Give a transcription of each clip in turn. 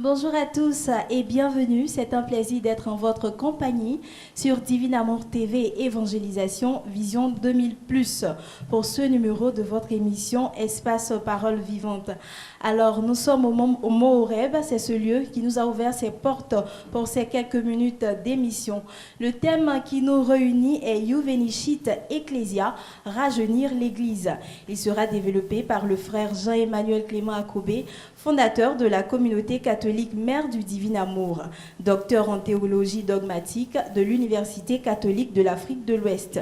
Bonjour à tous et bienvenue. C'est un plaisir d'être en votre compagnie sur Divine Amour TV Évangélisation Vision 2000 pour ce numéro de votre émission Espace Parole Vivante. Alors, nous sommes au Mohoreb, c'est ce lieu qui nous a ouvert ses portes pour ces quelques minutes d'émission. Le thème qui nous réunit est Juvenishit Ecclesia, rajeunir l'Église. Il sera développé par le frère Jean-Emmanuel Clément Akobé, fondateur de la communauté catholique Mère du Divin Amour, docteur en théologie dogmatique de l'Université catholique de l'Afrique de l'Ouest.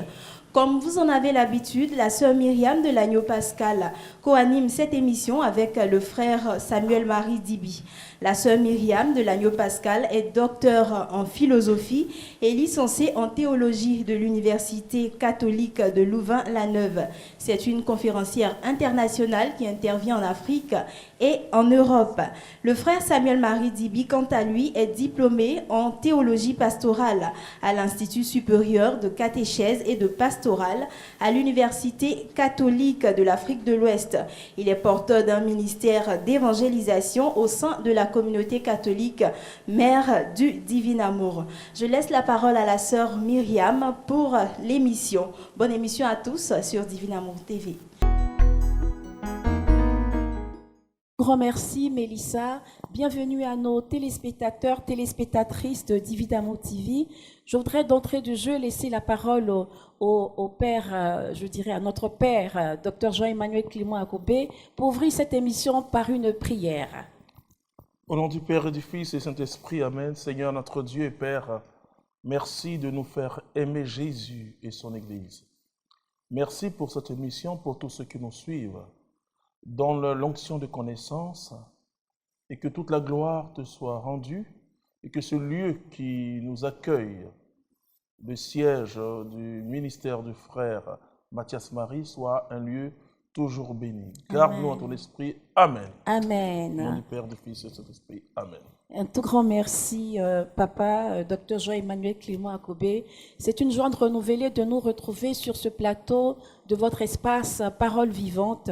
Comme vous en avez l'habitude, la sœur Myriam de l'Agneau Pascal co-anime cette émission avec le frère Samuel-Marie Dibi. La sœur Myriam de l'Agneau Pascal est docteure en philosophie et licenciée en théologie de l'Université catholique de Louvain-la-Neuve. C'est une conférencière internationale qui intervient en Afrique et en Europe. Le frère Samuel-Marie Dibi, quant à lui, est diplômé en théologie pastorale à l'Institut supérieur de catéchèse et de pastorale à l'Université catholique de l'Afrique de l'Ouest. Il est porteur d'un ministère d'évangélisation au sein de la communauté catholique Mère du Divin Amour. Je laisse la parole à la sœur Myriam pour l'émission. Bonne émission à tous sur Divin Amour TV. Grand merci Mélissa, bienvenue à nos téléspectateurs, téléspectatrices de Divin Amour TV. Je voudrais d'entrée de jeu laisser la parole au père, je dirais à notre père, Dr Jean-Emmanuel Clément Akobé, pour ouvrir cette émission par une prière. Au nom du Père et du Fils et du Saint-Esprit, Amen. Seigneur notre Dieu et Père, merci de nous faire aimer Jésus et son Église. Merci pour cette émission, pour tous ceux qui nous suivent, dans l'onction de connaissance, et que toute la gloire te soit rendue, et que ce lieu qui nous accueille, le siège du ministère du frère Mathias Marie, soit un lieu toujours béni. Garde-nous en ton esprit. Amen. Amen. Au nom du Père, du Fils et du Saint-Esprit. Amen. Un tout grand merci, Papa, Dr Jean-Emmanuel Clément Akobé. C'est une joie renouvelée de nous retrouver sur ce plateau de votre espace Parole Vivante.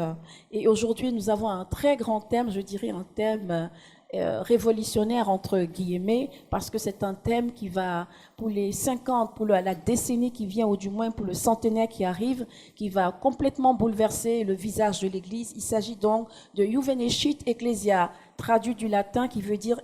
Et aujourd'hui, nous avons un très grand thème, je dirais un thème révolutionnaire entre guillemets, parce que c'est un thème qui va, pour les 50, pour la décennie qui vient, ou du moins pour le centenaire qui arrive, qui va complètement bouleverser le visage de l'Église. Il s'agit donc de Juveneshit Ecclesia, traduit du latin, qui veut dire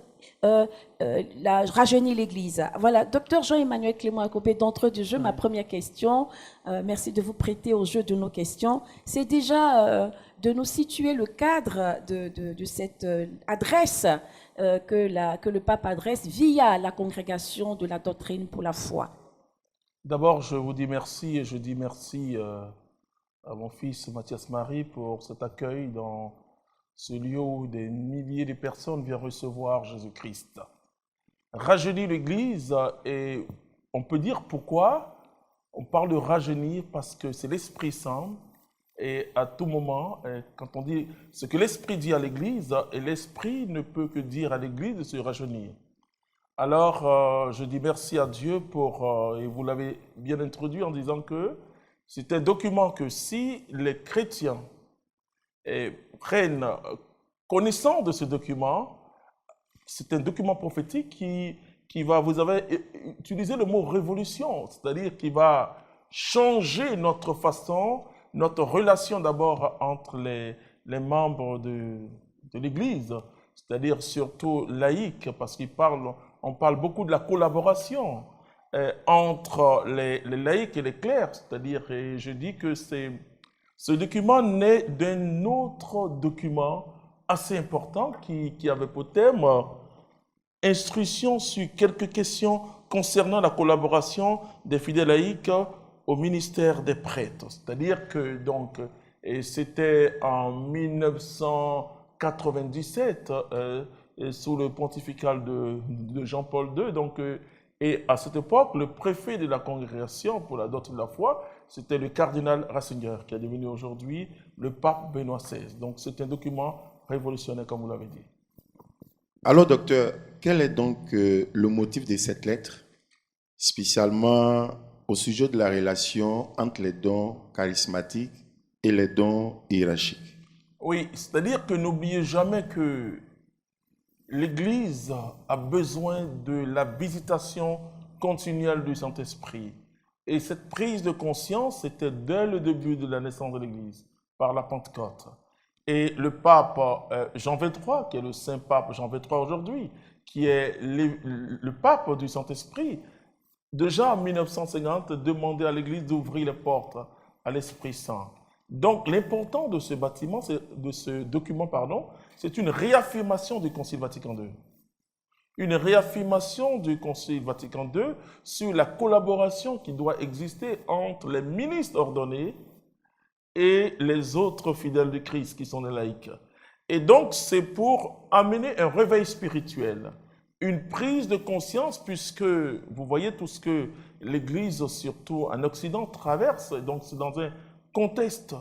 rajeunir l'Église. Voilà, docteur Jean-Emmanuel Clément Akobé, d'entrée de jeu, ma première question, merci de vous prêter au jeu de nos questions, c'est déjà de nous situer le cadre de cette adresse que le pape adresse via la congrégation de la doctrine pour la foi. D'abord, je vous dis merci et je dis merci à mon fils Mathias Marie pour cet accueil dans ce lieu où des milliers de personnes viennent recevoir Jésus-Christ. Rajeunir l'Église, et on peut dire pourquoi on parle de rajeunir, parce que c'est l'Esprit Saint, et à tout moment, quand on dit ce que l'Esprit dit à l'Église, et l'Esprit ne peut que dire à l'Église de se rajeunir. Alors, je dis merci à Dieu pour, et vous l'avez bien introduit en disant que c'est un document que si les chrétiens prennent connaissance de ce document, c'est un document prophétique qui va, vous avez utilisé le mot révolution, c'est-à-dire qui va changer notre façon, notre relation d'abord entre les membres de l'Église, c'est-à-dire surtout laïque, parce on parle beaucoup de la collaboration entre les laïcs et les clercs, c'est-à-dire, et je dis que ce document naît d'un autre document assez important qui avait pour thème instruction sur quelques questions concernant la collaboration des fidèles laïcs au ministère des prêtres. C'est-à-dire que donc, et c'était en 1997 sous le pontifical de Jean-Paul II. Donc, et à cette époque, le préfet de la congrégation pour la doctrine de la foi, c'était le cardinal Ratzinger, qui est devenu aujourd'hui le pape Benoît XVI. Donc c'est un document révolutionnaire, comme vous l'avez dit. Alors, docteur, quel est donc le motif de cette lettre, spécialement au sujet de la relation entre les dons charismatiques et les dons hiérarchiques? Oui, c'est-à-dire que n'oubliez jamais que l'Église a besoin de la visitation continuelle du Saint-Esprit. Et cette prise de conscience, c'était dès le début de la naissance de l'Église, par la Pentecôte. Et le pape Jean XXIII, qui est le saint pape Jean XXIII aujourd'hui, qui est le pape du Saint-Esprit, déjà en 1950, demandait à l'Église d'ouvrir les portes à l'Esprit Saint. Donc, l'important de ce bâtiment, de ce document, c'est une réaffirmation du Concile Vatican II. Une réaffirmation du Concile Vatican II sur la collaboration qui doit exister entre les ministres ordonnés et les autres fidèles de Christ qui sont des laïcs. Et donc, c'est pour amener un réveil spirituel, une prise de conscience, puisque vous voyez tout ce que l'Église, surtout en Occident, traverse. Donc, c'est dans un contexte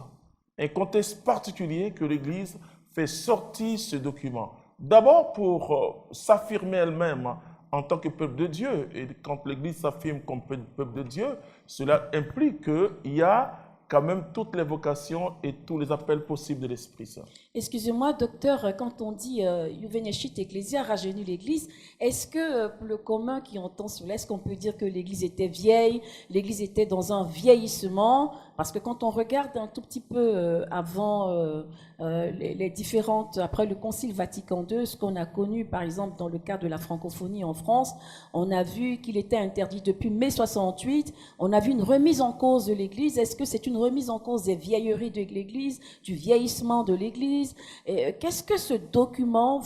particulier que l'Église fait sortir ce document. D'abord pour s'affirmer elle-même en tant que peuple de Dieu. Et quand l'Église s'affirme comme peuple de Dieu, cela implique qu'il y a quand même toutes les vocations et tous les appels possibles de l'Esprit Saint. Excusez-moi, docteur, quand on dit Juvenescit Ecclesia, rajeunit l'Église, est-ce que pour le commun qui entend cela, est-ce qu'on peut dire que l'Église était vieille, l'Église était dans un vieillissement? Parce que quand on regarde un tout petit peu avant les différentes, après le Concile Vatican II, ce qu'on a connu par exemple dans le cas de la francophonie en France, on a vu qu'il était interdit depuis mai 68, on a vu une remise en cause de l'Église. Est-ce que c'est une remise en cause des vieilleries de l'Église, du vieillissement de l'Église? Qu'est-ce que ce document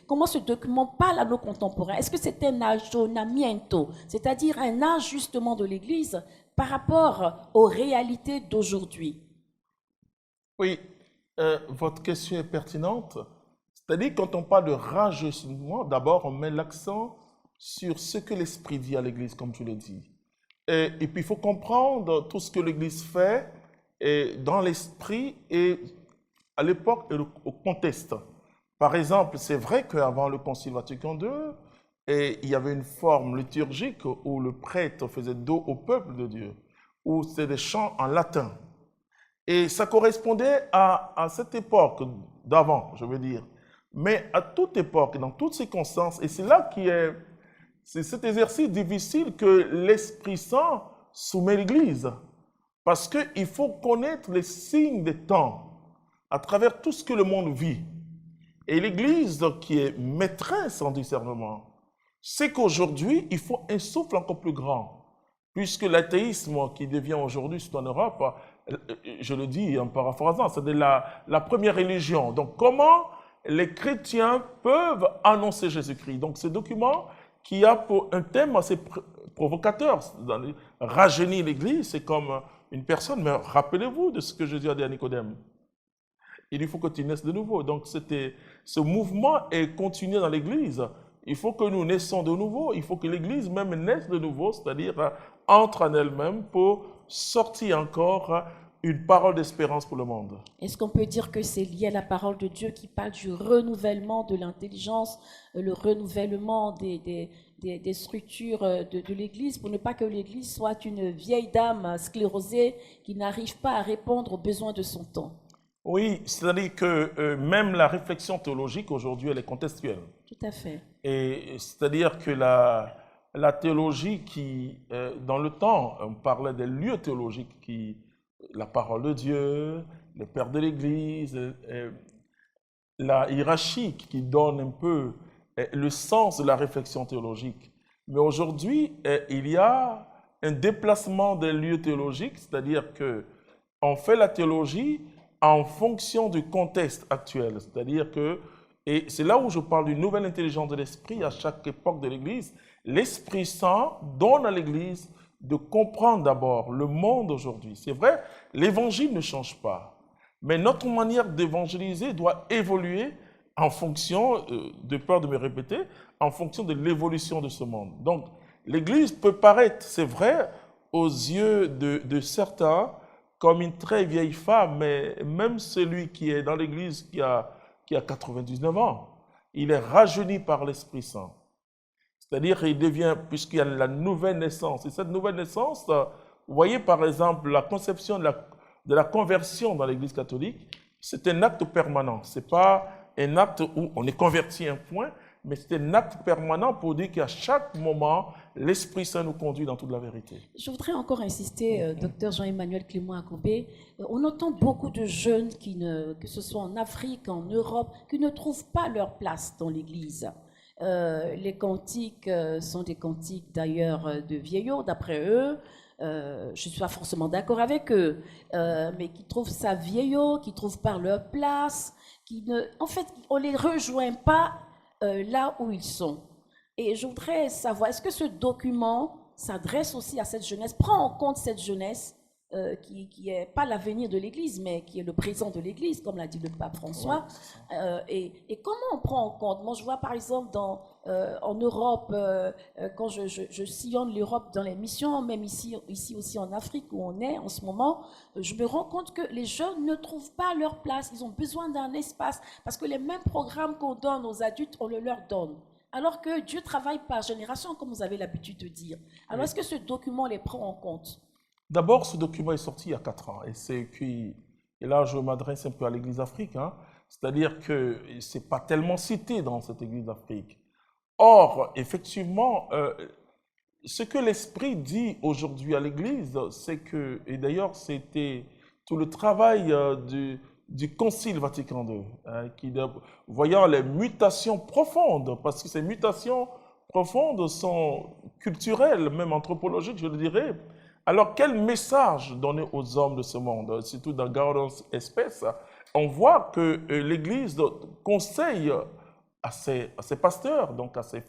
comment ce document parle à nos contemporains? Est-ce que c'est un aggiornamento, c'est-à-dire un ajustement de l'Église par rapport aux réalités d'aujourd'hui? Oui, votre question est pertinente. C'est-à-dire, quand on parle de rajeunissement, d'abord, on met l'accent sur ce que l'Esprit dit à l'Église, comme tu l'as dit. Et puis, il faut comprendre tout ce que l'Église fait dans l'Esprit et à l'époque et au contexte. Par exemple, c'est vrai qu'avant le Concile Vatican II, il y avait une forme liturgique où le prêtre faisait dos au peuple de Dieu, où c'était des chants en latin. Et ça correspondait à cette époque d'avant, je veux dire. Mais à toute époque, dans toutes circonstances, et c'est là c'est cet exercice difficile que l'Esprit Saint soumet l'Église. Parce qu'il faut connaître les signes des temps à travers tout ce que le monde vit. Et l'Église, qui est maîtresse en discernement, sait qu'aujourd'hui, il faut un souffle encore plus grand. Puisque l'athéisme qui devient aujourd'hui, surtout en Europe, je le dis en paraphrasant, c'est la première religion. Donc, comment les chrétiens peuvent annoncer Jésus-Christ? Donc, ce document qui a pour un thème assez provocateur, rajeunir l'Église, c'est comme une personne, mais rappelez-vous de ce que Jésus a dit à Nicodème. Il faut que tu naisses de nouveau. Donc, ce mouvement est continué dans l'Église. Il faut que nous naissons de nouveau. Il faut que l'Église même naisse de nouveau, c'est-à-dire entre en elle-même pour sortir encore une parole d'espérance pour le monde. Est-ce qu'on peut dire que c'est lié à la parole de Dieu qui parle du renouvellement de l'intelligence, le renouvellement des structures de l'Église, pour ne pas que l'Église soit une vieille dame sclérosée qui n'arrive pas à répondre aux besoins de son temps? Oui, c'est-à-dire que même la réflexion théologique aujourd'hui, elle est contextuelle. Tout à fait. Et c'est-à-dire que la théologie qui, dans le temps, on parlait des lieux théologiques, la parole de Dieu, les pères de l'Église, la hiérarchie qui donne un peu le sens de la réflexion théologique. Mais aujourd'hui, il y a un déplacement des lieux théologiques, c'est-à-dire qu'on fait la théologie en fonction du contexte actuel. C'est-à-dire que, et c'est là où je parle d'une nouvelle intelligence de l'esprit à chaque époque de l'Église, l'Esprit Saint donne à l'Église de comprendre d'abord le monde aujourd'hui. C'est vrai, l'Évangile ne change pas, mais notre manière d'évangéliser doit évoluer en fonction, de peur de me répéter, en fonction de l'évolution de ce monde. Donc, l'Église peut paraître, c'est vrai, aux yeux de certains, comme une très vieille femme, mais même celui qui est dans l'Église qui a 99 ans, il est rajeuni par l'Esprit Saint. C'est-à-dire qu'il devient, puisqu'il y a la nouvelle naissance. Et cette nouvelle naissance, vous voyez par exemple la conception de la conversion dans l'Église catholique, c'est un acte permanent. Ce n'est pas un acte où on est converti un point, mais c'est un acte permanent pour dire qu'à chaque moment, l'Esprit Saint nous conduit dans toute la vérité. Je voudrais encore insister, docteur Jean-Emmanuel Clément Akobé, on entend beaucoup de jeunes, que ce soit en Afrique, en Europe, qui ne trouvent pas leur place dans l'Église. Les cantiques sont des cantiques d'ailleurs de vieillots, d'après eux. Je ne suis pas forcément d'accord avec eux, mais qui trouvent ça vieillot, qui ne trouvent pas leur place, en fait, on ne les rejoint pas là où ils sont. Et je voudrais savoir, est-ce que ce document s'adresse aussi à cette jeunesse, prend en compte cette jeunesse qui n'est pas l'avenir de l'Église, mais qui est le présent de l'Église, comme l'a dit le pape François. Et comment on prend en compte? Moi, je vois par exemple en Europe, quand je sillonne l'Europe dans les missions, même ici aussi en Afrique où on est en ce moment, je me rends compte que les jeunes ne trouvent pas leur place. Ils ont besoin d'un espace, parce que les mêmes programmes qu'on donne aux adultes, on le leur donne. Alors que Dieu travaille par génération, comme vous avez l'habitude de dire. Alors, est-ce que ce document les prend en compte? D'abord, ce document est sorti il y a 4 ans. Et là, je m'adresse un peu à l'Église d'Afrique. C'est-à-dire que ce n'est pas tellement cité dans cette Église d'Afrique. Or, effectivement, ce que l'Esprit dit aujourd'hui à l'Église, c'est que, et d'ailleurs, c'était tout le travail du Concile Vatican II, voyant les mutations profondes, parce que ces mutations profondes sont culturelles, même anthropologiques, je le dirais. Alors, quel message donner aux hommes de ce monde, surtout dans Gaudium et Spes? On voit que l'Église conseille à ses pasteurs, donc à ses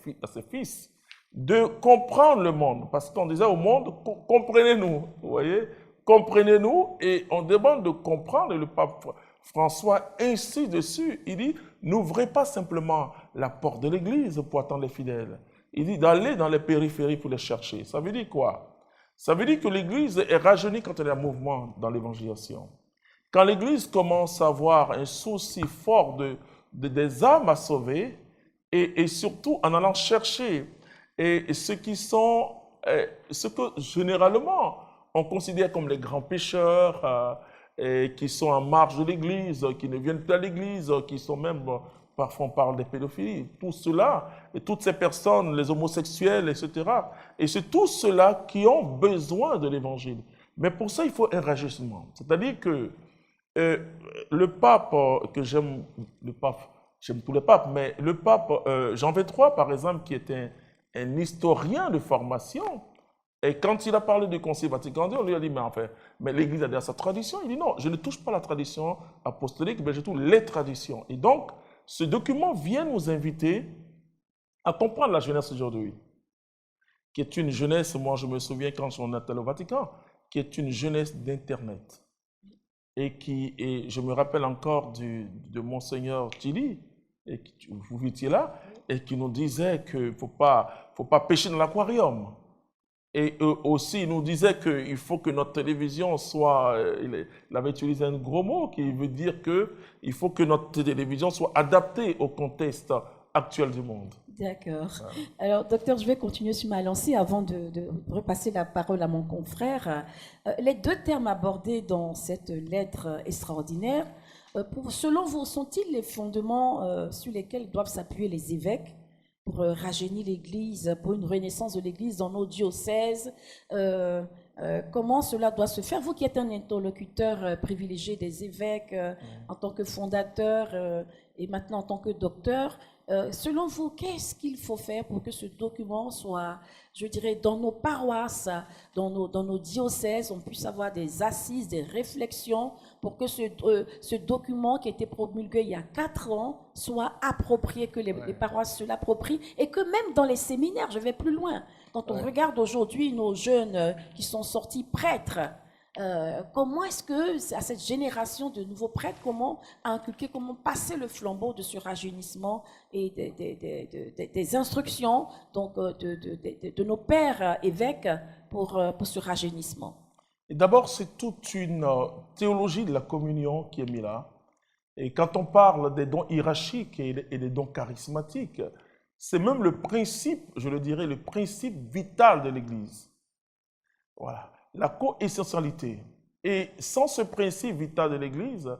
fils, de comprendre le monde. Parce qu'on disait au monde, comprenez-nous, vous voyez, comprenez-nous, et on demande de comprendre, et le pape François insiste dessus. Il dit, n'ouvrez pas simplement la porte de l'Église pour attendre les fidèles. Il dit d'aller dans les périphéries pour les chercher. Ça veut dire quoi? Ça veut dire que l'Église est rajeunie quand elle est en mouvement dans l'évangélisation. Quand l'Église commence à avoir un souci fort des âmes à sauver, et surtout en allant chercher ce que généralement on considère comme les grands pécheurs, qui sont en marge de l'Église, qui ne viennent plus à l'Église, qui sont même, parfois on parle des pédophiles, tout cela, et toutes ces personnes, les homosexuels, etc. Et c'est tous ceux-là qui ont besoin de l'Évangile. Mais pour ça, il faut un rajeunissement. C'est-à-dire que le pape, que j'aime, j'aime tous les papes, mais le pape Jean XXIII, par exemple, qui est un historien de formation, et quand il a parlé du Concile Vatican II, on lui a dit, mais l'Église a déjà sa tradition. Il dit, non, je ne touche pas la tradition apostolique, mais je touche les traditions. Et donc, ce document vient nous inviter à comprendre la jeunesse aujourd'hui, qui est une jeunesse, moi je me souviens quand on était au Vatican, qui est une jeunesse d'Internet. Et je me rappelle encore de Monseigneur Tilly, et vous étiez là, et qui nous disait qu'il ne faut pas pêcher dans l'aquarium. Et aussi, il nous disait qu'il faut que notre télévision soit, il avait utilisé un gros mot qui veut dire qu'il faut que notre télévision soit adaptée au contexte actuel du monde. D'accord. Alors, docteur, je vais continuer sur ma lancée avant de repasser la parole à mon confrère. Les deux termes abordés dans cette lettre extraordinaire, selon vous, sont-ils les fondements sur lesquels doivent s'appuyer les évêques pour rajeunir l'Église, pour une renaissance de l'Église dans nos diocèses? Comment cela doit se faire? Vous qui êtes un interlocuteur privilégié des évêques en tant que fondateur et maintenant en tant que docteur, selon vous, qu'est-ce qu'il faut faire pour que ce document soit, je dirais, dans nos paroisses, dans nos diocèses, on puisse avoir des assises, des réflexions pour que ce document qui a été promulgué il y a 4 ans soit approprié, que les paroisses se l'approprient, et que même dans les séminaires, je vais plus loin, quand on regarde aujourd'hui nos jeunes qui sont sortis prêtres, comment est-ce que, à cette génération de nouveaux prêtres, comment inculquer, comment passer le flambeau de ce rajeunissement et des instructions donc, de nos pères évêques pour ce rajeunissement? D'abord, c'est toute une théologie de la communion qui est mise là. Et quand on parle des dons hiérarchiques et des dons charismatiques, c'est même le principe, je le dirais, le principe vital de l'Église. Voilà. La co-essentialité. Et sans ce principe vital de l'Église,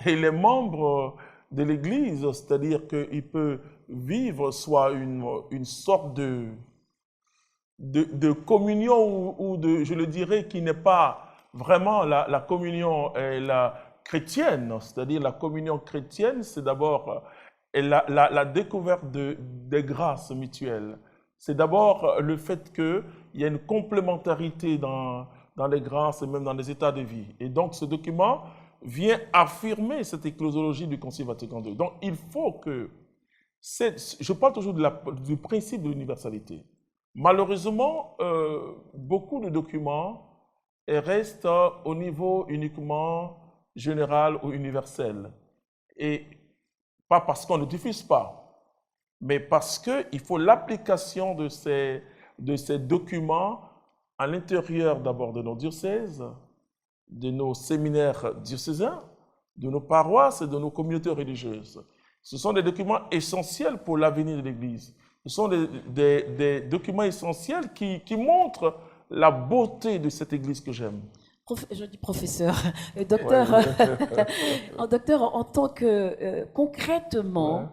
et les membres de l'Église, c'est-à-dire qu'il peut vivre soit une sorte de communion ou de, je le dirais, qui n'est pas vraiment la communion la chrétienne, c'est-à-dire la communion chrétienne, c'est d'abord la découverte des grâces mutuelles. C'est d'abord le fait qu'il y a une complémentarité dans les grâces et même dans les états de vie. Et donc ce document vient affirmer cette ecclésiologie du Concile Vatican II. Donc il faut que, je parle toujours du principe de l'universalité. Malheureusement, beaucoup de documents restent au niveau uniquement général ou universel. Et pas parce qu'on ne diffuse pas, mais parce qu'il faut l'application de ces documents à l'intérieur d'abord de nos diocèses, de nos séminaires diocésains, de nos paroisses et de nos communautés religieuses. Ce sont des documents essentiels pour l'avenir de l'Église. Ce sont des documents essentiels qui montrent la beauté de cette Église que j'aime. Je dis professeur, docteur, Ouais. docteur, en tant que concrètement,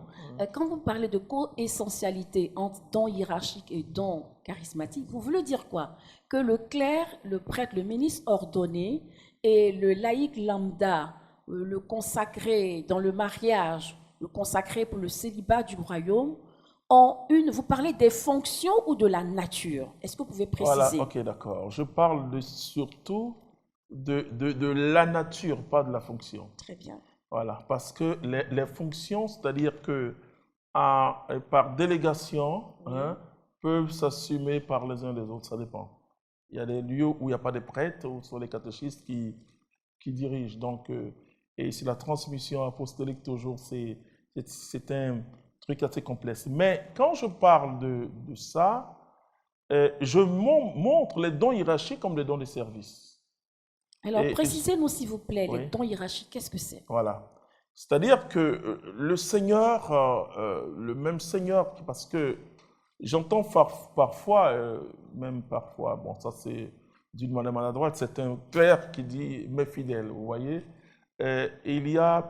quand vous parlez de co-essentialité entre don hiérarchique et don charismatique, vous voulez dire quoi? Que le clerc, le prêtre, le ministre ordonné et le laïc lambda, le consacré dans le mariage, le consacré pour le célibat du royaume, vous parlez des fonctions ou de la nature? Est-ce que vous pouvez préciser? Voilà, ok, d'accord. Je parle surtout de la nature, pas de la fonction. Très bien. Voilà, parce que les fonctions, c'est-à-dire que par délégation, peuvent s'assumer par les uns les autres, ça dépend. Il y a des lieux où il n'y a pas de prêtres, où ce sont les catéchistes qui dirigent. Donc, et c'est la transmission apostolique toujours, c'est un truc assez complexe. Mais quand je parle de ça, je montre les dons hiérarchiques comme des dons de service. Alors, précisez-nous s'il vous plaît, oui. les dons hiérarchiques, qu'est-ce que c'est? Voilà. C'est-à-dire que le Seigneur, le même Seigneur, parce que j'entends parfois, même parfois, bon, ça c'est d'une manière maladroite, c'est un père qui dit mes fidèles, vous voyez. Il n'y a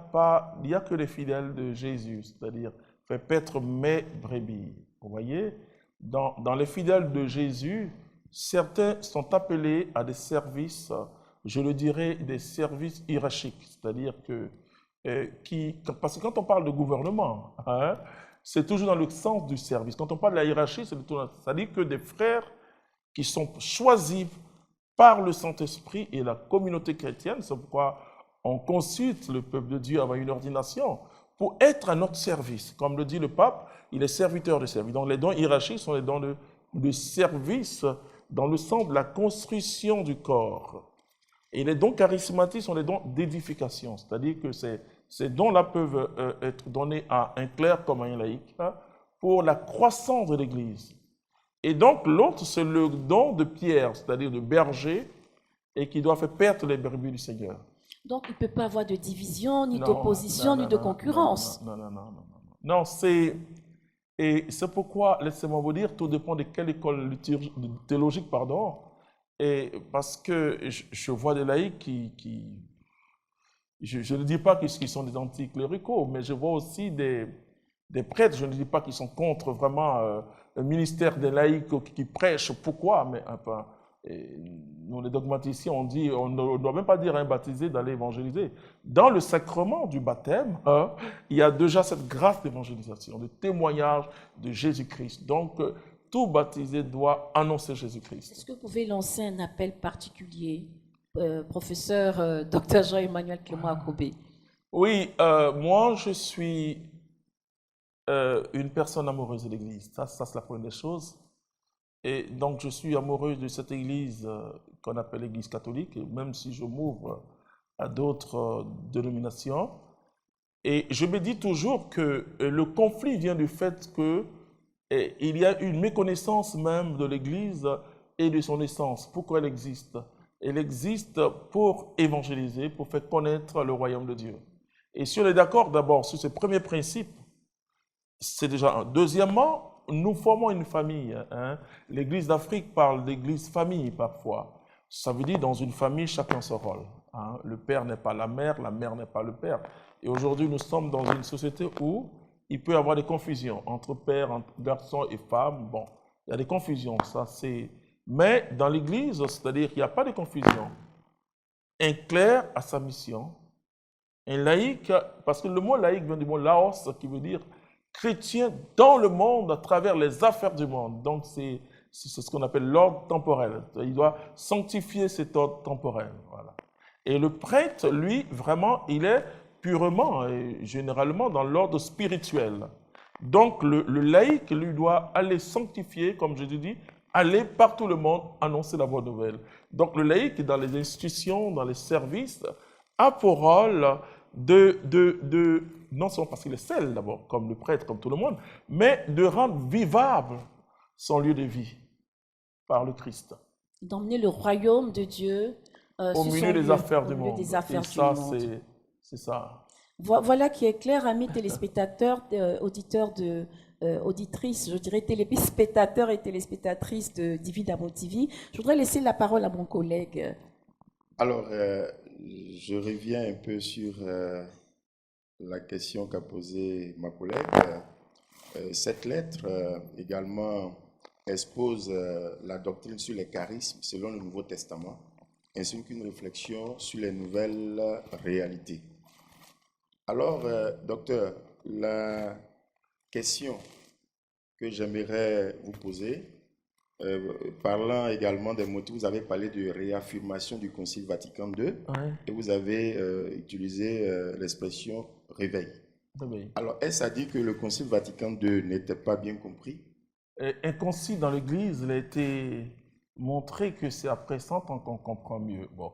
que les fidèles de Jésus, c'est-à-dire fait paître mes brebis, vous voyez. Dans les fidèles de Jésus, certains sont appelés à des services, je le dirais, des services hiérarchiques, c'est-à-dire que parce que quand on parle de gouvernement, c'est toujours dans le sens du service. Quand on parle de la hiérarchie, c'est-à-dire que des frères qui sont choisis par le Saint-Esprit et la communauté chrétienne, c'est pourquoi on consulte le peuple de Dieu avant une ordination, pour être à notre service. Comme le dit le pape, il est serviteur de service. Donc les dons hiérarchiques sont les dons de service dans le sens de la construction du corps. Et les dons charismatiques sont les dons d'édification, c'est-à-dire que ces dons-là peuvent être donnés à un clerc comme à un laïc pour la croissance de l'Église. Et donc l'autre, c'est le don de Pierre, c'est-à-dire de berger, et qui doit faire perdre les brebis du Seigneur. Donc il ne peut pas avoir de division, ni d'opposition, ni de concurrence. Non, c'est pourquoi, laissez-moi vous dire, tout dépend de quelle école théologique, pardon. Et parce que je vois des laïcs qui je ne dis pas qu'ils sont des anticléricaux, mais je vois aussi des prêtres, je ne dis pas qu'ils sont contre vraiment le ministère des laïcs qui prêchent. Pourquoi? Mais enfin, nous les dogmaticiens, on ne doit même pas dire à un baptisé d'aller évangéliser. Dans le sacrement du baptême, il y a déjà cette grâce d'évangélisation, de témoignage de Jésus-Christ. Donc, tout baptisé doit annoncer Jésus-Christ. Est-ce que vous pouvez lancer un appel particulier, professeur Dr Jean-Emmanuel Clément Akobé? Oui, moi je suis une personne amoureuse de l'Église. Ça c'est la première des choses. Et donc je suis amoureux de cette Église qu'on appelle l'Église catholique, même si je m'ouvre à d'autres dénominations. Et je me dis toujours que le conflit vient du fait que il y a une méconnaissance même de l'Église et de son essence. Pourquoi elle existe? Elle existe pour évangéliser, pour faire connaître le royaume de Dieu. Et si on est d'accord d'abord sur ce premier principe, c'est déjà un. Deuxièmement, nous formons une famille. L'Église d'Afrique parle d'église famille parfois. Ça veut dire dans une famille, chacun son rôle. Le père n'est pas la mère n'est pas le père. Et aujourd'hui, nous sommes dans une société où il peut y avoir des confusions entre pères, entre garçons et femmes. Bon, il y a des confusions, ça c'est... Mais dans l'Église, c'est-à-dire qu'il n'y a pas de confusion. Un clerc a sa mission. Un laïc, parce que le mot laïc vient du mot laos, qui veut dire chrétien dans le monde à travers les affaires du monde. Donc c'est ce qu'on appelle l'ordre temporel. Il doit sanctifier cet ordre temporel. Voilà. Et le prêtre, lui, vraiment, il est purement et généralement dans l'ordre spirituel. Donc le laïc, lui, doit aller sanctifier, comme je dis, aller par tout le monde annoncer la bonne nouvelle. Donc le laïc, dans les institutions, dans les services, a pour rôle non seulement parce qu'il est seul d'abord, comme le prêtre, comme tout le monde, mais de rendre vivable son lieu de vie par le Christ. D'emmener le royaume de Dieu au milieu des affaires du monde. Et ça, c'est ça. Voilà qui est clair, amis téléspectateurs, auditeurs auditrices, je dirais téléspectateurs et téléspectatrices de Divine Amour TV. Je voudrais laisser la parole à mon collègue. Alors, je reviens un peu sur la question qu'a posée ma collègue. Cette lettre également expose la doctrine sur les charismes selon le Nouveau Testament, ainsi qu'une réflexion sur les nouvelles réalités. Alors, docteur, la question que j'aimerais vous poser, parlant également des motifs, vous avez parlé de réaffirmation du Concile Vatican II, ouais, et vous avez utilisé l'expression réveil. Oui. Alors, est-ce à dire que le Concile Vatican II n'était pas bien compris? Un concile dans l'Église, il a été montré que c'est après 100 ans qu'on comprend mieux. Bon.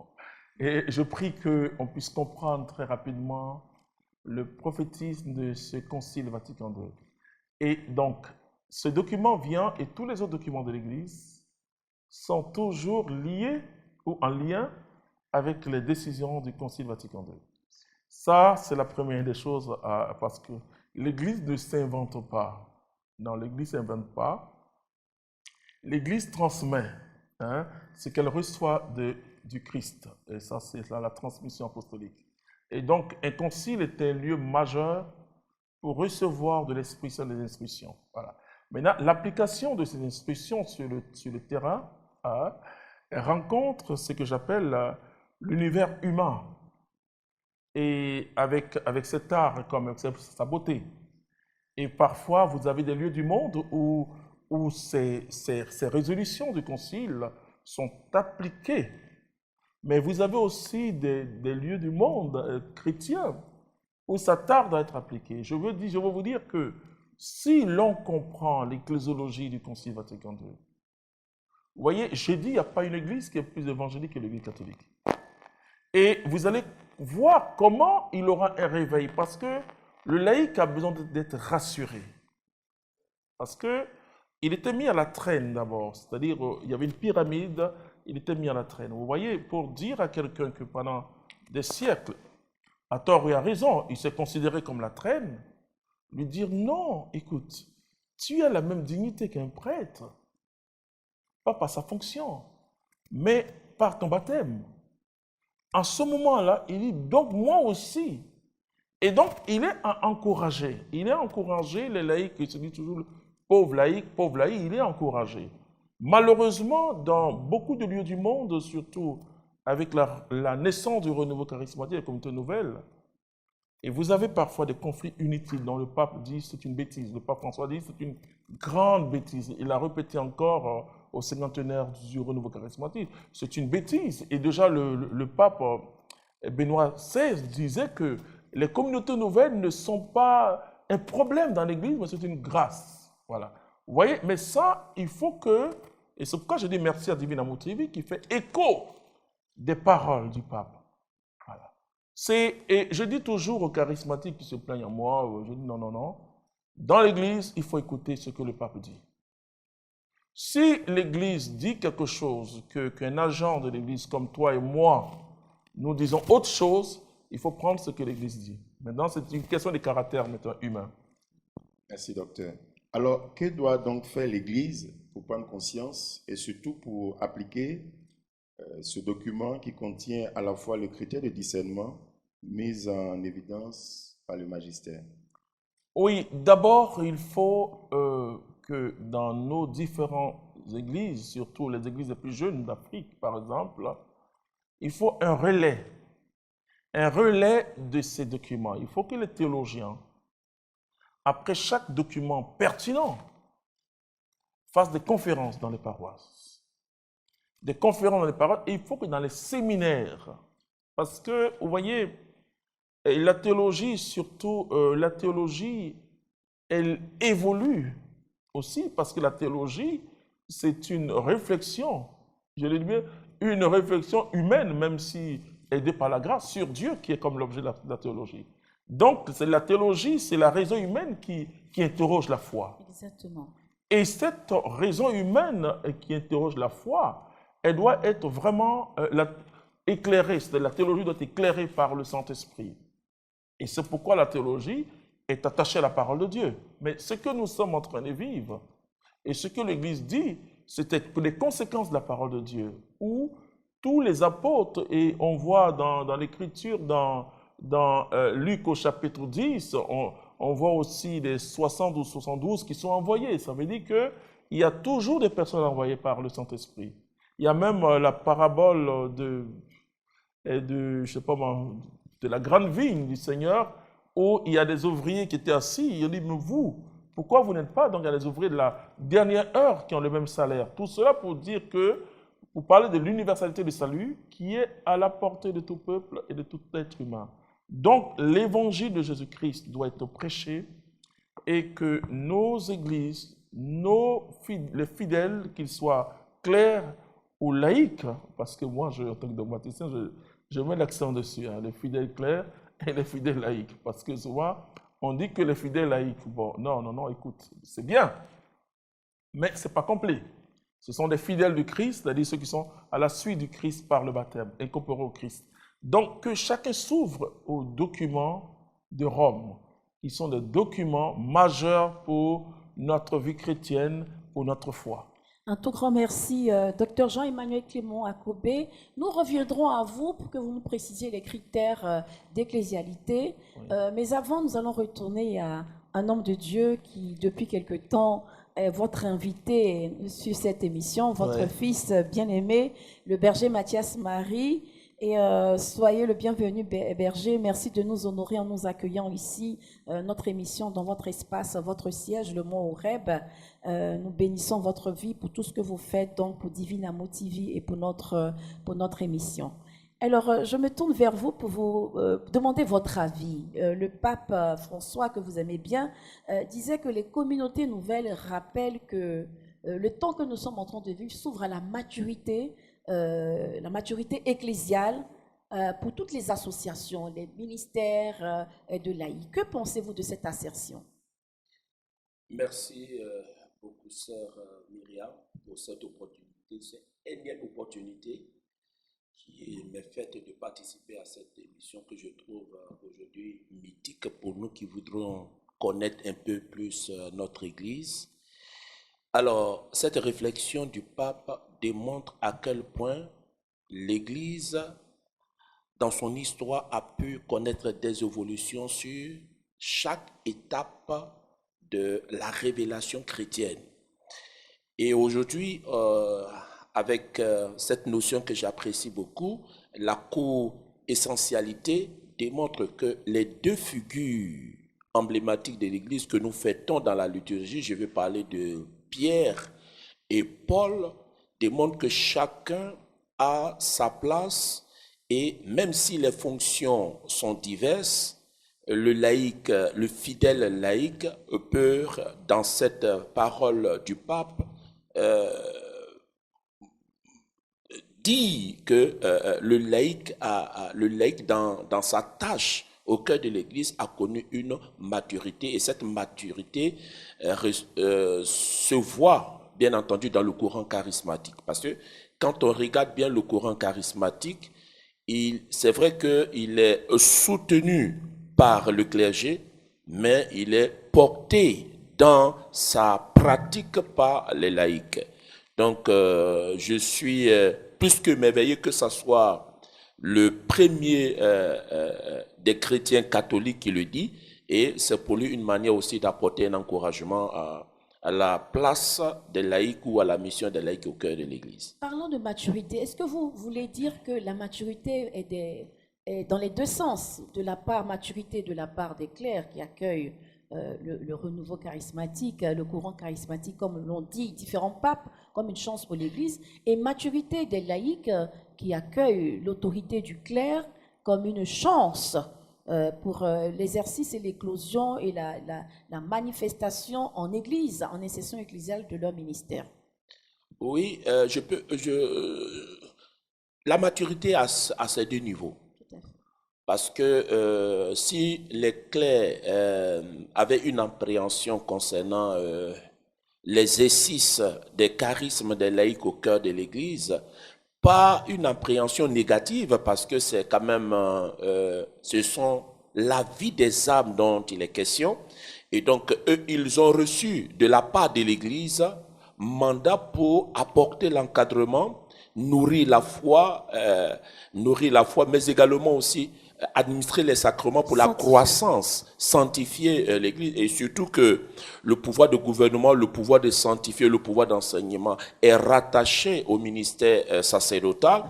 Et je prie qu'on puisse comprendre très rapidement le prophétisme de ce Concile Vatican II. Et donc, ce document vient, et tous les autres documents de l'Église sont toujours liés ou en lien avec les décisions du Concile Vatican II. Ça, c'est la première des choses, parce que l'Église ne s'invente pas. Non, l'Église ne s'invente pas. L'Église transmet ce qu'elle reçoit du Christ. Et ça, c'est la transmission apostolique. Et donc, un concile est un lieu majeur pour recevoir de l'Esprit Saint des instructions. Voilà. Maintenant, l'application de ces instructions sur le terrain rencontre ce que j'appelle l'univers humain. Et avec cet art, comme sa beauté. Et parfois, vous avez des lieux du monde où ces résolutions du concile sont appliquées. Mais vous avez aussi des lieux du monde chrétien où ça tarde à être appliqué. Je veux vous dire que si l'on comprend l'ecclésiologie du Concile Vatican II, vous voyez, j'ai dit, il n'y a pas une église qui est plus évangélique que l'église catholique. Et vous allez voir comment il aura un réveil, parce que le laïc a besoin d'être rassuré. Parce qu'il était mis à la traîne d'abord, c'est-à-dire il y avait une pyramide, il était mis à la traîne. Vous voyez, pour dire à quelqu'un que pendant des siècles, à tort et à raison, il s'est considéré comme la traîne, lui dire non, écoute, tu as la même dignité qu'un prêtre, pas par sa fonction, mais par ton baptême. En ce moment-là, il dit donc moi aussi. Et donc, il est encouragé. Il est encouragé, les laïcs, il se dit toujours pauvre laïc, il est encouragé. Malheureusement, dans beaucoup de lieux du monde, surtout avec la naissance du renouveau charismatique, la communauté nouvelle, et vous avez parfois des conflits inutiles dont le pape dit c'est une bêtise. Le pape François dit c'est une grande bêtise. Il a répété encore au cinquantenaire du renouveau charismatique, c'est une bêtise. Et déjà le pape Benoît XVI disait que les communautés nouvelles ne sont pas un problème dans l'Église, mais c'est une grâce. Voilà. Vous voyez, mais ça, il faut que, et c'est pourquoi je dis merci à Divine Amour TV qui fait écho des paroles du pape. Voilà. Et je dis toujours aux charismatiques qui se plaignent à moi, je dis non. Dans l'Église, il faut écouter ce que le pape dit. Si l'Église dit quelque chose, qu'un agent de l'Église comme toi et moi, nous disons autre chose, il faut prendre ce que l'Église dit. Maintenant, c'est une question de caractère maintenant humain. Merci, docteur. Alors, que doit donc faire l'Église pour prendre conscience et surtout pour appliquer ce document qui contient à la fois le critère de discernement mise en évidence par le magistère? Oui, d'abord, il faut que dans nos différentes églises, surtout les églises les plus jeunes d'Afrique, par exemple, il faut un relais de ces documents. Il faut que les théologiens, après chaque document pertinent, fassent des conférences dans les paroisses. Des conférences dans les paroisses, et il faut que dans les séminaires, parce que, vous voyez, et la théologie, surtout la théologie, elle évolue aussi parce que la théologie, c'est une réflexion, je le dis bien, une réflexion humaine, même si aidée par la grâce, sur Dieu qui est comme l'objet de la théologie. Donc, c'est la théologie, c'est la raison humaine qui interroge la foi. Exactement. Et cette raison humaine qui interroge la foi, elle doit être vraiment éclairée, c'est-à-dire la théologie doit être éclairée par le Saint-Esprit. Et c'est pourquoi la théologie est attachée à la parole de Dieu. Mais ce que nous sommes en train de vivre, et ce que l'Église dit, c'était que les conséquences de la parole de Dieu, où tous les apôtres, et on voit dans l'Écriture, dans Luc au chapitre 10, on voit aussi les 60 ou 72 qui sont envoyés. Ça veut dire qu'il y a toujours des personnes envoyées par le Saint-Esprit. Il y a même la parabole je sais pas moi, de la grande vigne du Seigneur, où il y a des ouvriers qui étaient assis. Il dit, mais vous, pourquoi vous n'êtes pas? Donc il y a des ouvriers de la dernière heure qui ont le même salaire. Tout cela pour dire que, pour parler de l'universalité du salut, qui est à la portée de tout peuple et de tout être humain. Donc l'évangile de Jésus-Christ doit être prêché et que nos églises, les fidèles, qu'ils soient clairs ou laïcs, parce que moi, en tant que dogmaticien, je mets l'accent dessus, hein, les fidèles clairs et les fidèles laïcs. Parce que souvent, on dit que les fidèles laïcs, bon, non, écoute, c'est bien, mais ce n'est pas complet. Ce sont des fidèles du Christ, c'est-à-dire ceux qui sont à la suite du Christ par le baptême, incorporés au Christ. Donc, que chacun s'ouvre aux documents de Rome, qui sont des documents majeurs pour notre vie chrétienne, pour notre foi. Un tout grand merci, Dr Jean-Emmanuel Clément Akobé. Nous reviendrons à vous pour que vous nous précisiez les critères d'ecclésialité. Oui. Mais avant, nous allons retourner à un homme de Dieu qui, depuis quelque temps, est votre invité sur cette émission, votre fils bien-aimé, le berger Mathias Marie. Et soyez le bienvenu, berger. Merci de nous honorer en nous accueillant ici, notre émission dans votre espace, votre siège, le Mont Horeb. Nous bénissons votre vie pour tout ce que vous faites, donc pour Divine Amour TV et pour notre émission. Alors, je me tourne vers vous pour vous demander votre avis. Le pape François, que vous aimez bien, disait que les communautés nouvelles rappellent que le temps que nous sommes en train de vivre s'ouvre à la maturité ecclésiale pour toutes les associations, les ministères de laïcs. Que pensez-vous de cette assertion? Merci beaucoup, sœur Myriam, pour cette opportunité, cette énième opportunité qui m'est faite de participer à cette émission que je trouve aujourd'hui mythique pour nous qui voudrons connaître un peu plus notre Église. Alors, cette réflexion du pape démontre à quel point l'Église, dans son histoire, a pu connaître des évolutions sur chaque étape de la révélation chrétienne. Et aujourd'hui, avec cette notion que j'apprécie beaucoup, la co-essentialité démontre que les deux figures emblématiques de l'Église que nous fêtons dans la liturgie, je vais parler de Pierre et Paul, démontrent que chacun a sa place et même si les fonctions sont diverses, le laïc, le fidèle laïc peut, dans cette parole du pape, dire que le laïc dans sa tâche au cœur de l'Église a connu une maturité et cette maturité se voit bien entendu dans le courant charismatique parce que quand on regarde bien le courant charismatique, c'est vrai qu'il est soutenu par le clergé, mais il est porté dans sa pratique par les laïcs. Donc je suis plus que merveilleux que ce soit le premier des chrétiens catholiques qui le dit, et c'est pour lui une manière aussi d'apporter un encouragement à la place des laïcs ou à la mission des laïcs au cœur de l'Église. Parlons de maturité. Est-ce que vous voulez dire que la maturité est dans les deux sens, maturité de la part des clercs qui accueillent le renouveau charismatique, le courant charismatique, comme l'ont dit différents papes, comme une chance pour l'Église, et maturité des laïcs qui accueillent l'autorité du clerc comme une chance pour l'exercice et l'éclosion et la manifestation en Église, en session ecclésiale de leur ministère. Oui, la maturité à ces deux niveaux. Parce que si les clercs avaient une appréhension concernant l'exercice des charismes des laïcs au cœur de l'Église, pas une appréhension négative, parce que c'est quand même, ce sont la vie des âmes dont il est question. Et donc, eux, ils ont reçu de la part de l'Église mandat pour apporter l'encadrement, nourrir la foi, mais également aussi administrer les sacrements pour la croissance, sanctifier l'Église, et surtout que le pouvoir de gouvernement, le pouvoir de sanctifier, le pouvoir d'enseignement est rattaché au ministère sacerdotal.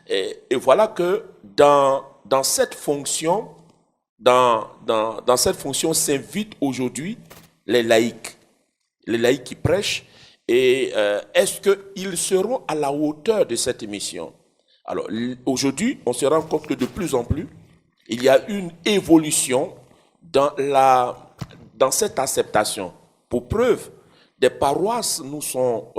Et voilà que dans cette fonction, cette fonction s'invitent aujourd'hui les laïcs qui prêchent. Et est-ce qu'ils seront à la hauteur de cette mission? Alors, aujourd'hui, on se rend compte que de plus en plus, il y a une évolution dans cette acceptation. Pour preuve, des paroisses nous sont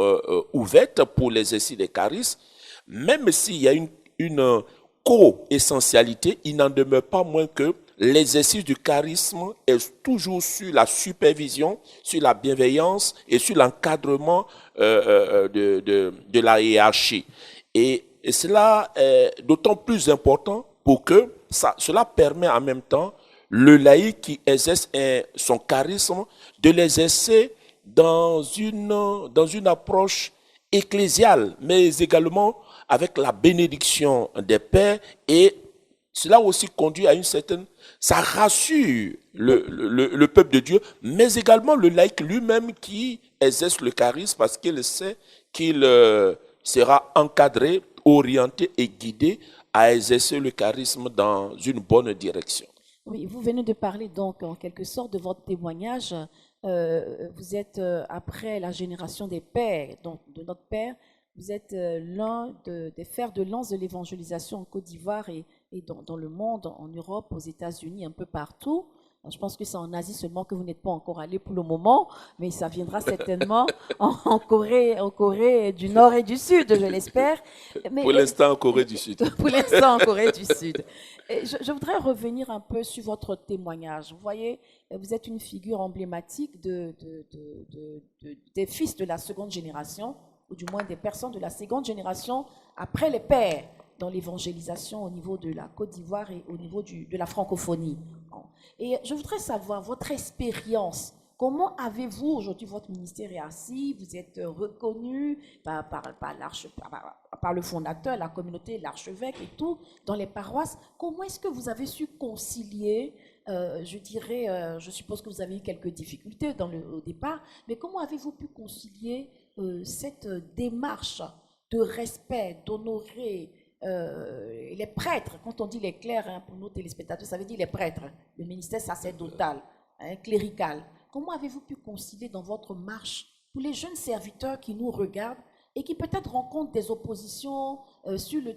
ouvertes pour l'exercice des charismes, même s'il y a une co-essentialité, il n'en demeure pas moins que l'exercice du charisme est toujours sur la supervision, sur la bienveillance et sur l'encadrement de la hiérarchie. Et cela est d'autant plus important pour que cela permet en même temps le laïc qui exerce son charisme de l'exercer dans une approche ecclésiale, mais également avec la bénédiction des pères, et cela aussi conduit à une certaine... Ça rassure le peuple de Dieu, mais également le laïc lui-même qui exerce le charisme parce qu'il sait qu'il sera encadré, orienté et guidé à exercer le charisme dans une bonne direction. Oui, vous venez de parler donc en quelque sorte de votre témoignage. Vous êtes après la génération des pères, donc de notre père, vous êtes l'un des fers de lance de l'évangélisation en Côte d'Ivoire et dans le monde, en Europe, aux États-Unis, un peu partout. Je pense que c'est en Asie seulement que vous n'êtes pas encore allé pour le moment, mais ça viendra certainement en Corée du Nord et du Sud, je l'espère. Pour l'instant, en Corée du Sud. Pour l'instant, en Corée du Sud. Et je voudrais revenir un peu sur votre témoignage. Vous voyez, vous êtes une figure emblématique des fils de la seconde génération, ou du moins des personnes de la seconde génération après les pères, dans l'évangélisation au niveau de la Côte d'Ivoire et au niveau de la francophonie. Et je voudrais savoir votre expérience. Comment avez-vous, aujourd'hui, votre ministère est assis, vous êtes reconnu par le fondateur, la communauté, l'archevêque et tout, dans les paroisses. Comment est-ce que vous avez su concilier, je suppose que vous avez eu quelques difficultés au départ, mais comment avez-vous pu concilier cette démarche de respect, d'honorer les prêtres? Quand on dit les clercs, pour nos téléspectateurs, ça veut dire les prêtres, le ministère sacerdotal, clérical. Comment avez-vous pu concilier dans votre marche pour les jeunes serviteurs qui nous regardent et qui peut-être rencontrent des oppositions sur le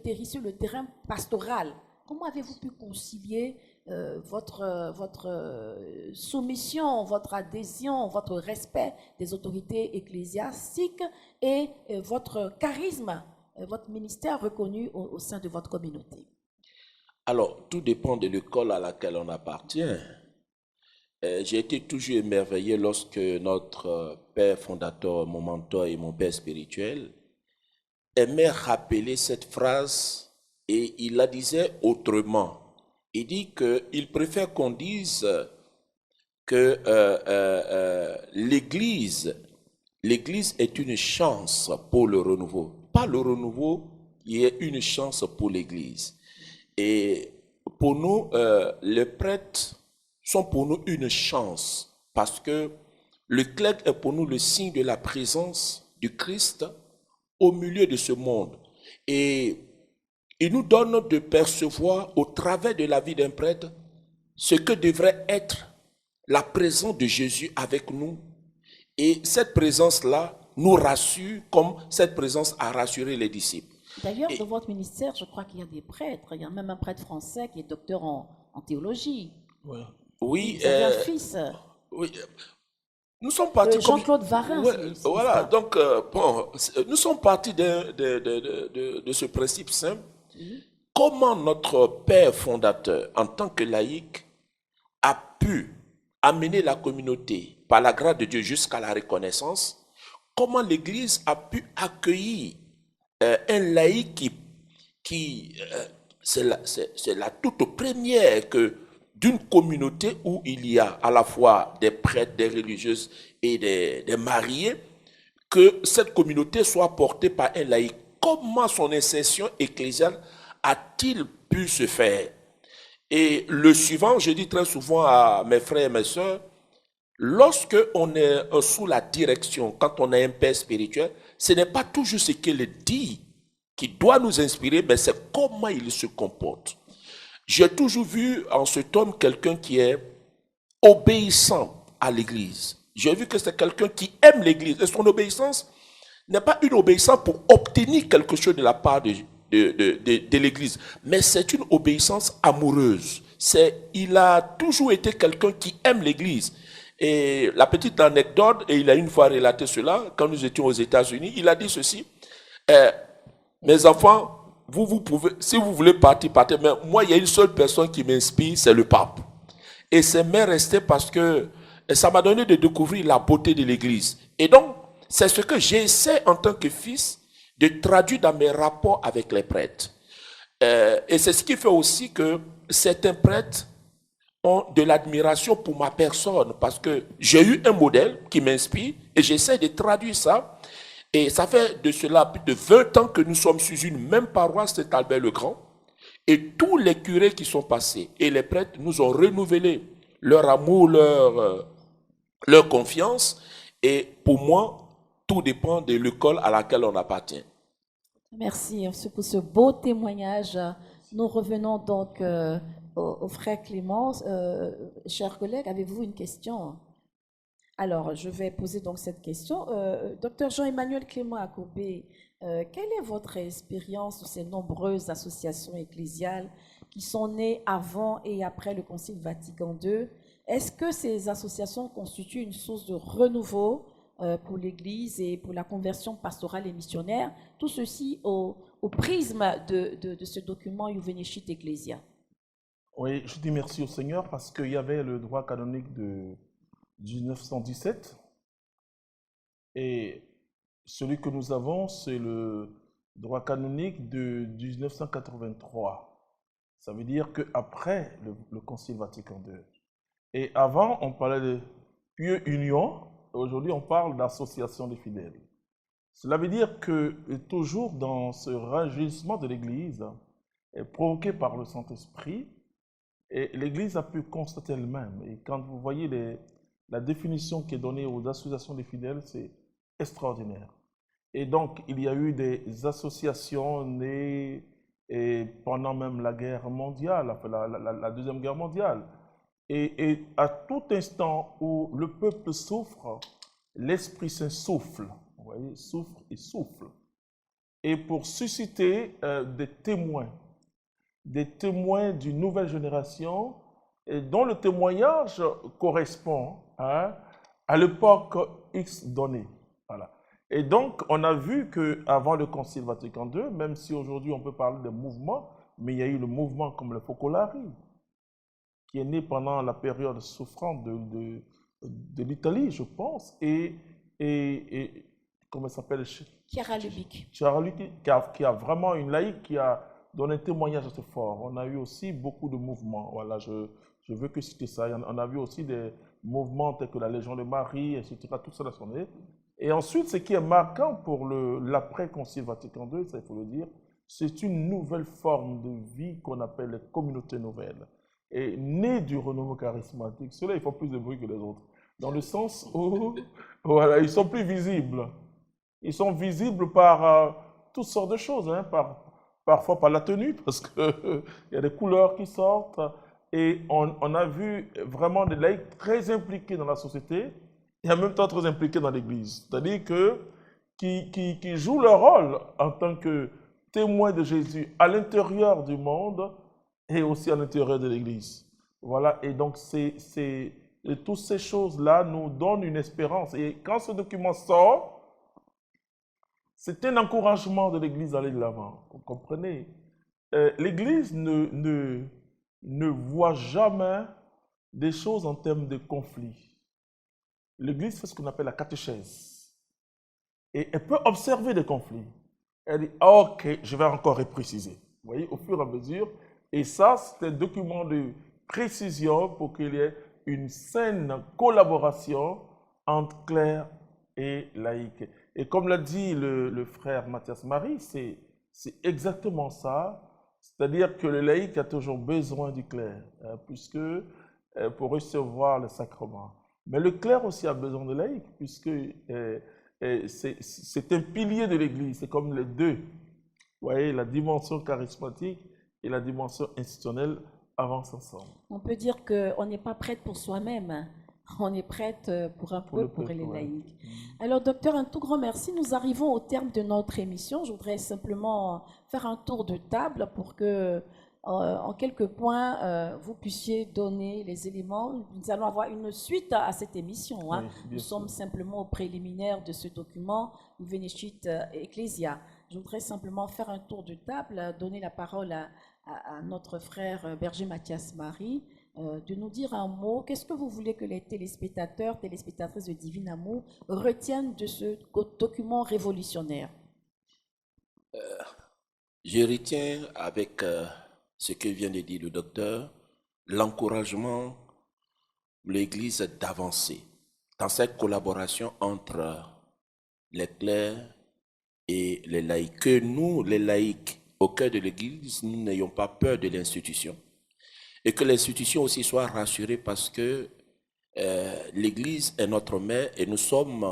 terrain pastoral? Comment avez-vous pu concilier votre soumission, votre adhésion, votre respect des autorités ecclésiastiques et votre charisme, votre ministère reconnu au sein de votre communauté? Alors, tout dépend de l'école à laquelle on appartient. J'ai été toujours émerveillé lorsque notre père fondateur, mon mentor et mon père spirituel aimait rappeler cette phrase, et il la disait autrement. Il dit qu'il préfère qu'on dise que l'Église est une chance pour le renouveau. Pas le renouveau, il y a une chance pour l'Église. Et pour nous, les prêtres sont pour nous une chance parce que le clerc est pour nous le signe de la présence du Christ au milieu de ce monde. Et il nous donne de percevoir au travers de la vie d'un prêtre ce que devrait être la présence de Jésus avec nous. Et cette présence-là nous rassure comme cette présence a rassuré les disciples. D'ailleurs, dans votre ministère, je crois qu'il y a des prêtres. Il y a même un prêtre français qui est docteur en théologie. Oui, Vous avez un fils, oui. Nous sommes partis Jean-Claude Varin. voilà, donc bon, nous sommes partis de ce principe simple. Comment notre père fondateur, en tant que laïc, a pu amener la communauté par la grâce de Dieu jusqu'à la reconnaissance? Comment l'Église a pu accueillir un laïc qui c'est la toute première que d'une communauté où il y a à la fois des prêtres, des religieuses et des mariés, que cette communauté soit portée par un laïc. Comment son insertion ecclésiale a-t-il pu se faire? Et le suivant, je dis très souvent à mes frères et mes sœurs, lorsque on est sous la direction, quand on a un père spirituel, ce n'est pas toujours ce qu'il dit qui doit nous inspirer, mais c'est comment il se comporte. J'ai toujours vu en cet homme quelqu'un qui est obéissant à l'Église. J'ai vu que c'est quelqu'un qui aime l'Église. Et son obéissance n'est pas une obéissance pour obtenir quelque chose de la part de l'Église, mais c'est une obéissance amoureuse. Il a toujours été quelqu'un qui aime l'Église. Et la petite anecdote, et il a une fois relaté cela, quand nous étions aux États-Unis, il a dit ceci, mes enfants, vous pouvez, si vous voulez partir, partez, mais moi, il y a une seule personne qui m'inspire, c'est le pape. Et c'est m'est resté parce que ça m'a donné de découvrir la beauté de l'Église. Et donc, c'est ce que j'essaie en tant que fils de traduire dans mes rapports avec les prêtres. Et c'est ce qui fait aussi que certains prêtres ont de l'admiration pour ma personne parce que j'ai eu un modèle qui m'inspire et j'essaie de traduire ça. Et ça fait de cela plus de 20 ans que nous sommes sur une même paroisse, c'est Albert le Grand. Et tous les curés qui sont passés et les prêtres nous ont renouvelé leur amour, leur confiance. Et pour moi, tout dépend de l'école à laquelle on appartient. Merci pour ce beau témoignage. Nous revenons donc au frère Clément. Chers collègues, avez-vous une question? Alors, je vais poser donc cette question. Docteur Jean-Emmanuel Clément Akobé, quelle est votre expérience de ces nombreuses associations ecclésiales qui sont nées avant et après le Concile Vatican II? Est-ce que ces associations constituent une source de renouveau pour l'Église et pour la conversion pastorale et missionnaire? Tout ceci au prisme de ce document Iuvenecit Ecclesia. Oui, je dis merci au Seigneur parce qu'il y avait le droit canonique de 1917 et celui que nous avons, c'est le droit canonique de 1983. Ça veut dire qu'après le Concile Vatican II. Et avant, on parlait de pieux union, aujourd'hui on parle d'association des fidèles. Cela veut dire que toujours dans ce rajeunissement de l'Église, provoqué par le Saint-Esprit, l'Église a pu constater elle-même. Et quand vous voyez la définition qui est donnée aux associations des fidèles, c'est extraordinaire. Et donc, il y a eu des associations nées pendant même la guerre mondiale, la Deuxième Guerre mondiale. Et à tout instant où le peuple souffre, l'Esprit Saint souffle. Vous voyez, souffle et souffle. Et pour susciter des témoins d'une nouvelle génération, et dont le témoignage correspond à l'époque X donnée. Voilà. Et donc, on a vu qu'avant le Concile Vatican II, même si aujourd'hui on peut parler de mouvements, mais il y a eu le mouvement comme le Focolari, qui est né pendant la période souffrante de l'Italie, je pense, et comment ça s'appelle? Chiara Lubic. Chiara Lubic, qui a vraiment une laïque qui a donné un témoignage assez fort. On a eu aussi beaucoup de mouvements. Voilà, je veux que citer ça. On a vu aussi des mouvements tels que la Légion de Marie, etc. Tout ça a sonné. Et ensuite, ce qui est marquant pour l'après-Concile Vatican II, ça il faut le dire, c'est une nouvelle forme de vie qu'on appelle les communautés nouvelles. Et née du renouveau charismatique, ceux-là, ils font plus de bruit que les autres. Dans le sens où, voilà, ils sont plus visibles. Ils sont visibles par toutes sortes de choses, hein, parfois par la tenue, parce qu'il y a des couleurs qui sortent. Et on a vu vraiment des laïcs très impliqués dans la société et en même temps très impliqués dans l'Église. C'est-à-dire qui jouent leur rôle en tant que témoins de Jésus à l'intérieur du monde et aussi à l'intérieur de l'Église. Voilà, et donc et toutes ces choses-là nous donnent une espérance. Et quand ce document sort, c'est un encouragement de l'Église d'aller de l'avant. Vous comprenez? L'Église ne voit jamais des choses en termes de conflit. L'Église fait ce qu'on appelle la catéchèse. Et elle peut observer des conflits. Elle dit, ok, je vais encore repréciser. Vous voyez, au fur et à mesure. Et ça, c'est un document de précision pour qu'il y ait une saine collaboration entre clerc et laïc. Et comme l'a dit le frère Mathias Marie, c'est exactement ça. C'est-à-dire que le laïc a toujours besoin du clerc, puisque pour recevoir le sacrement. Mais le clerc aussi a besoin de laïc, puisque c'est un pilier de l'Église. C'est comme les deux. Vous voyez, la dimension charismatique et la dimension institutionnelle avancent ensemble. On peut dire qu'on n'est pas prête pour soi-même. On est prête pour un peuple, pour les laïcs. Alors, docteur, un tout grand merci. Nous arrivons au terme de notre émission. Je voudrais simplement faire un tour de table pour que, en quelques points, vous puissiez donner les éléments. Nous allons avoir une suite à cette émission. Hein. Oui, Nous sommes simplement au préliminaire de ce document, Juvenescit Ecclesia. Je voudrais simplement faire un tour de table, donner la parole à notre frère Berger Mathias Marie, de nous dire un mot. Qu'est-ce que vous voulez que les téléspectateurs, téléspectatrices de Divin Amour retiennent de ce document révolutionnaire? Je retiens avec ce que vient de dire le docteur, l'encouragement de l'Église d'avancer dans cette collaboration entre les clercs et les laïcs. Que nous, les laïcs, au cœur de l'Église, nous n'ayons pas peur de l'institution et que l'institution aussi soit rassurée parce que l'Église est notre mère et nous sommes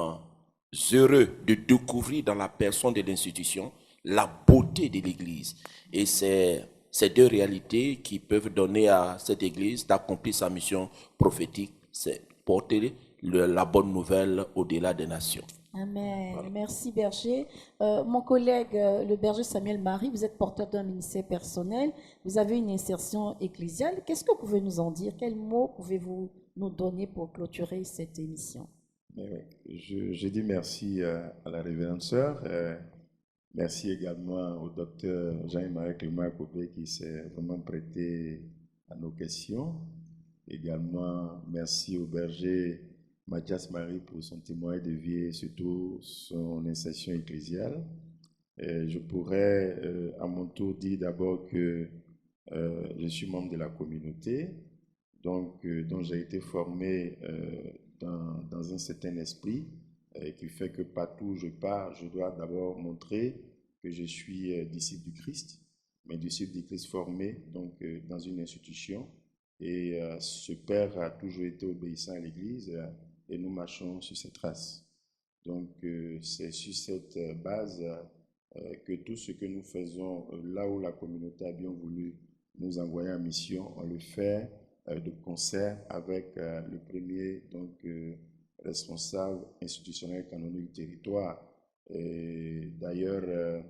heureux de découvrir dans la personne de l'institution la beauté de l'Église. Et c'est ces deux réalités qui peuvent donner à cette Église d'accomplir sa mission prophétique, c'est porter la bonne nouvelle au-delà des nations. Amen. Voilà. Merci Berger. Mon collègue, le berger Samuel Marie, vous êtes porteur d'un ministère personnel, vous avez une insertion ecclésiale. Qu'est-ce que vous pouvez nous en dire? Quels mots pouvez-vous nous donner pour clôturer cette émission? Je dis merci à la révérende sœur. Merci également au docteur Jean-Marie Clément Copé qui s'est vraiment prêté à nos questions. Également, merci au berger Mathias Marie pour son témoignage de vie et surtout son insertion ecclésiale. Je pourrais à mon tour dire d'abord que je suis membre de la communauté, donc dont j'ai été formé dans un certain esprit qui fait que partout où je pars, je dois d'abord montrer que je suis disciple du Christ, mais disciple du Christ formé donc, dans une institution. Et ce père a toujours été obéissant à l'Église et nous marchons sur ses traces. Donc c'est sur cette base que tout ce que nous faisons là où la communauté a bien voulu nous envoyer en mission, on le fait de concert avec le premier donc, responsable institutionnel canonique du territoire. Et d'ailleurs,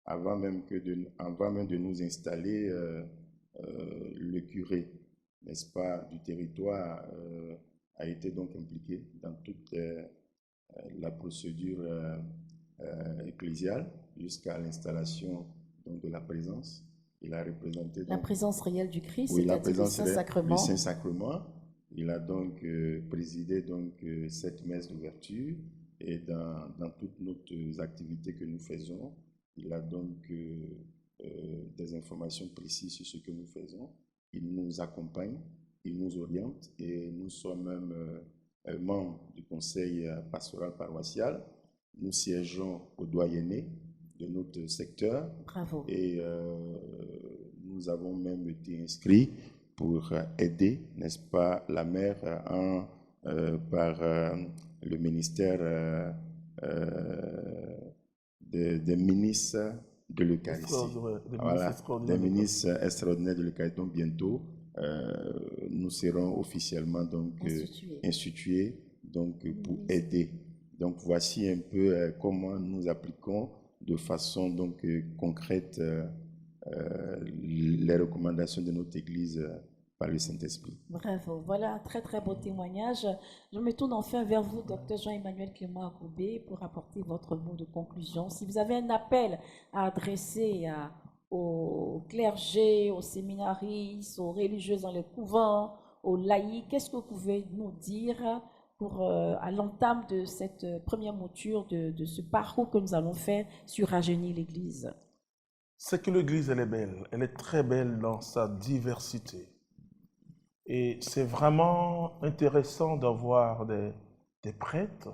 avant même de nous installer, le curé, n'est-ce pas, du territoire a été donc impliqué dans toute la procédure ecclésiale jusqu'à l'installation donc, de la présence. Il a représenté donc, la présence réelle du Christ, oui, la c'est-à-dire le Saint-Sacrement. Le Saint-Sacrement. Il a donc présidé donc, cette messe d'ouverture et dans toutes nos activités que nous faisons, il a donc des informations précises sur ce que nous faisons. Il nous accompagne, il nous oriente et nous sommes même membres du conseil pastoral paroissial. Nous siégeons au doyenné de notre secteur. Bravo. Et nous avons même été inscrits pour aider, n'est-ce pas, la mère par le ministère des ministres de l'Eucharistie. Voilà, des ministres extraordinaires de l'Eucharistie. Donc bientôt, nous serons officiellement donc institués donc pour aider. Donc voici un peu comment nous appliquons de façon donc concrète les recommandations de notre Église par le Saint-Esprit. Bravo, voilà un très très beau témoignage. Je me tourne enfin vers vous, Dr Jean-Emmanuel Clément Akoubé, pour apporter votre mot de conclusion. Si vous avez un appel à adresser aux clergés, aux séminaristes, aux religieuses dans les couvents, aux laïcs, qu'est-ce que vous pouvez nous dire à l'entame de cette première mouture de ce parcours que nous allons faire sur Rajeunir l'Église? C'est que l'Église, elle est belle. Elle est très belle dans sa diversité. Et c'est vraiment intéressant d'avoir des prêtres.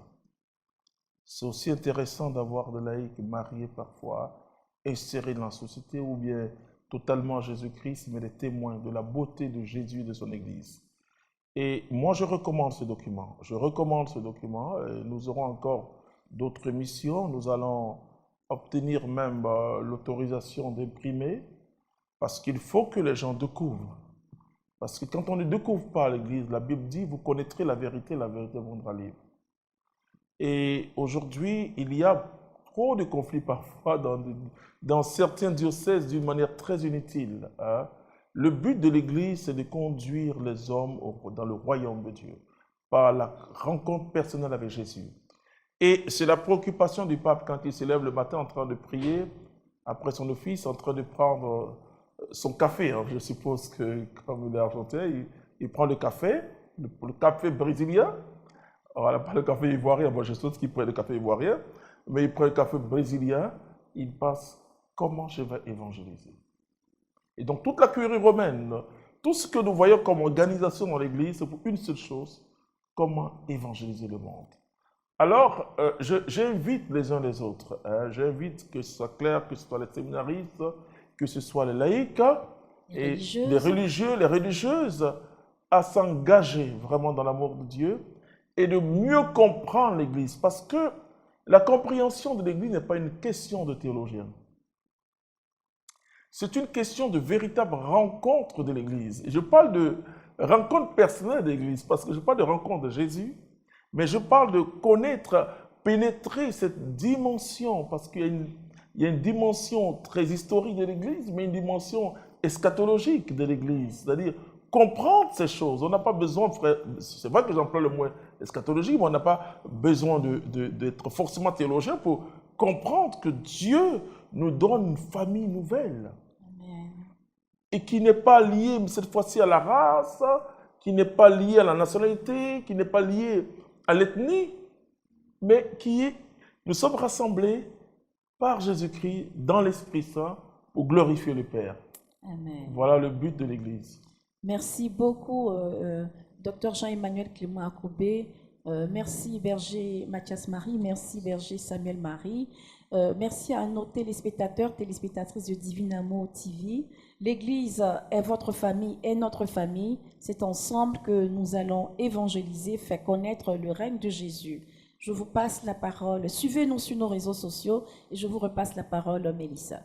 C'est aussi intéressant d'avoir des laïcs mariés parfois, insérés dans la société, ou bien totalement Jésus-Christ, mais des témoins de la beauté de Jésus et de son Église. Et moi, je recommande ce document. Je recommande ce document. Nous aurons encore d'autres missions. Nous allons obtenir même l'autorisation d'imprimer, parce qu'il faut que les gens découvrent. Parce que quand on ne découvre pas l'Église, la Bible dit, vous connaîtrez la vérité vous rendra libre. Et aujourd'hui, il y a trop de conflits parfois dans certains diocèses d'une manière très inutile. Hein. Le but de l'Église, c'est de conduire les hommes dans le royaume de Dieu, par la rencontre personnelle avec Jésus. Et c'est la préoccupation du pape quand il se lève le matin en train de prier, après son office, en train de prendre son café. Alors, je suppose que, comme il est argentin, il prend le café brésilien. Voilà, pas le café ivoirien. Moi, je suppose qu'il prend le café ivoirien, mais il prend le café brésilien. Il passe comment je vais évangéliser. Et donc, toute la curie romaine, tout ce que nous voyons comme organisation dans l'Église, c'est pour une seule chose, comment évangéliser le monde. Alors, j'invite les uns les autres. Hein, j'invite que ce soit clair, que ce soit les séminaristes, que ce soit les laïcs, et les religieux, les religieuses, à s'engager vraiment dans l'amour de Dieu et de mieux comprendre l'Église. Parce que la compréhension de l'Église n'est pas une question de théologien. C'est une question de véritable rencontre de l'Église. Je parle de rencontre personnelle de l'Église, parce que je parle de rencontre de Jésus, mais je parle de connaître, pénétrer cette dimension, parce qu'il y a une dimension très historique de l'Église, mais une dimension eschatologique de l'Église, c'est-à-dire comprendre ces choses. On n'a pas besoin, c'est vrai que j'emploie le mot eschatologie, mais on n'a pas besoin d'être forcément théologien pour comprendre que Dieu nous donne une famille nouvelle. Amen. Et qui n'est pas liée cette fois-ci à la race, qui n'est pas liée à la nationalité, qui n'est pas liée à l'ethnie, mais nous sommes rassemblés par Jésus-Christ dans l'Esprit Saint pour glorifier le Père. Amen. Voilà le but de l'Église. Merci beaucoup, Dr Jean-Emmanuel Clément Akoubé. Merci, berger Mathias Marie. Merci, berger Samuel Marie. Merci à nos téléspectateurs, téléspectatrices de Divin Amour TV. L'Église est votre famille, est notre famille. C'est ensemble que nous allons évangéliser, faire connaître le règne de Jésus. Je vous passe la parole. Suivez-nous sur nos réseaux sociaux et je vous repasse la parole, Mélissa.